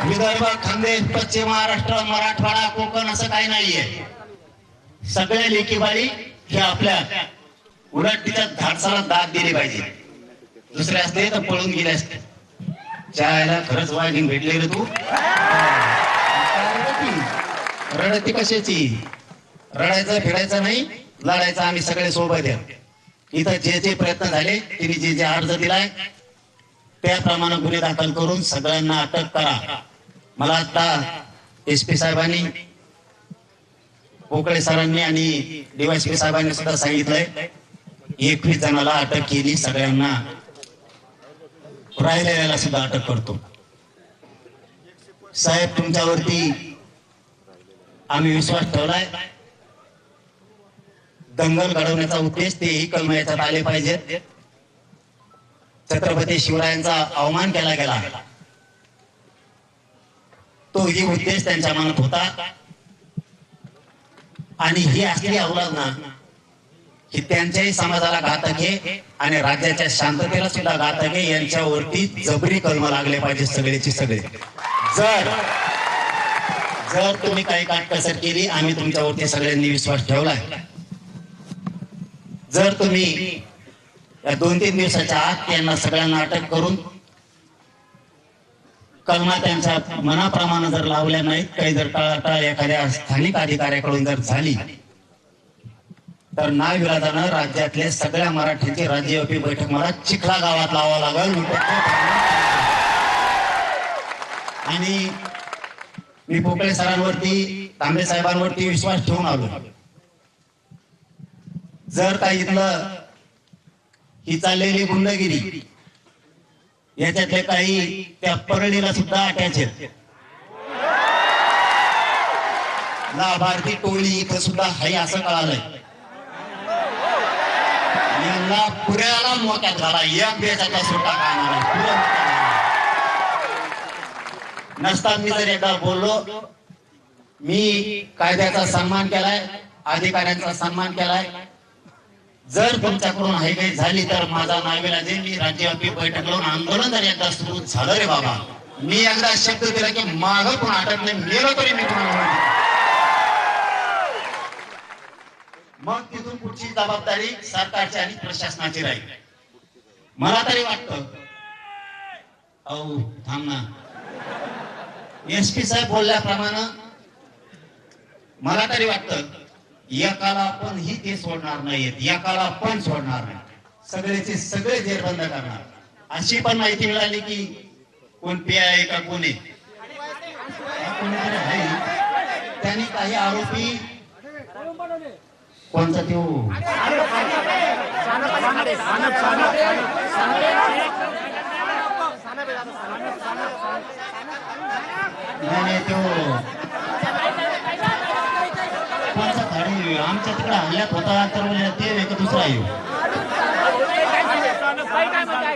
विदर्भ, खानदेश, पश्चिम महाराष्ट्र, मराठवाडा, कोकण असं काही नाहीये. सगळे लेकीबाळी हे आपल्या उलट तिच्या धाडसाला दाद दिली पाहिजे. दुसरे असते तर पळून गेले असते. चायला खरंच वाघीन भेटले रे तू. रडती कशाची? रडायचं फिरायचं नाही, लढायचं आम्ही सगळे सोबत आहे. इथं जे जे प्रयत्न झाले, तिने जे जे अर्ज दिलाय त्याप्रमाणे गुन्हे दाखल करून सगळ्यांना अटक करा. मला आता SP साहेबांनी, पोकळे सरांनी आणि DYSP साहेबांनी सुद्धा सांगितलंय 21 जणाला अटक केली. सगळ्यांना राहिलेल्याला सुद्धा अटक करतो. साहेब तुमच्यावरती आम्ही विश्वास ठेवलाय. दंगल घडवण्याचा उद्देश तेही कलम याच्यात आले पाहिजेत. छत्रपती शिवरायांचा अवमान केला गेला, तोही उद्देश त्यांच्या मनात होता. आणि ही असली अवलाद ना की त्यांच्याही समाजाला घातक आहे आणि राज्याच्या शांततेला सुद्धा घातक आहे. यांच्यावरती जबरी कलम लागले पाहिजे सगळेची सगळे. जर तुम्ही काही काटकसर केली, आम्ही तुमच्यावरती सगळ्यांनी विश्वास ठेवलाय. जर तुम्ही या 2-3 दिवसाच्या आत यांना सगळ्यांना अटक करून कलमा त्यांच्या मनाप्रमाणे जर लावल्या नाहीत, काही जर टाळाटाळ एखाद्या स्थानिक अधिकाऱ्याकडून जर झाली तर नाविलाजानं राज्यातले सगळ्या मराठ्यांची राज्यव्यापी बैठक मला चिखला गावात लावावं लागल. आणि मी पोकळे सरांवरती, तांबे साहेबांवरती विश्वास ठेवून आलो. जर काही इथलं ही चाललेली गुंडगिरी याच्यातले काही त्या परळीला सुद्धा अटॅच आहेत. लाभार्थी टोळी इथं सुद्धा हाय असं कळालंय. यांना पुऱ्याला मोक्यात झाला. एक देशाचा सुट्टा काढणार नसता मी जर एकदा बोललो, मी कायद्याचा सन्मान केलाय, अधिकाऱ्यांचा सन्मान केलाय. जर तुमच्याकडून हाय काही झाली तर माझा नाविलाज आहे. मी राज्यव्यापी बैठक लावून आंदोलन जर एकदा सुरू झालं रे बाबा, मी एकदा शब्द दिला की मागं कोण अटक नाही, मेलो तरी मी कोणाला. मग तिथून पुढची जबाबदारी सरकारची आणि प्रशासनाची राहील. मला तरी वाटतं, अहो थांब ना, SP साहेब बोलल्याप्रमाणे मला तरी वाटतं एकाला पण ही ते सोडणार नाहीत, एकाला पण सोडणार नाही. सगळेचे सगळे जेरबंद करणार. अशी पण माहिती मिळाली की कोण PI का कोण आहे, त्यांनी काही आरोपी कोणता तो आमच्या तिकडे हल्ल्यात होता तर ते एक दुसरा येऊ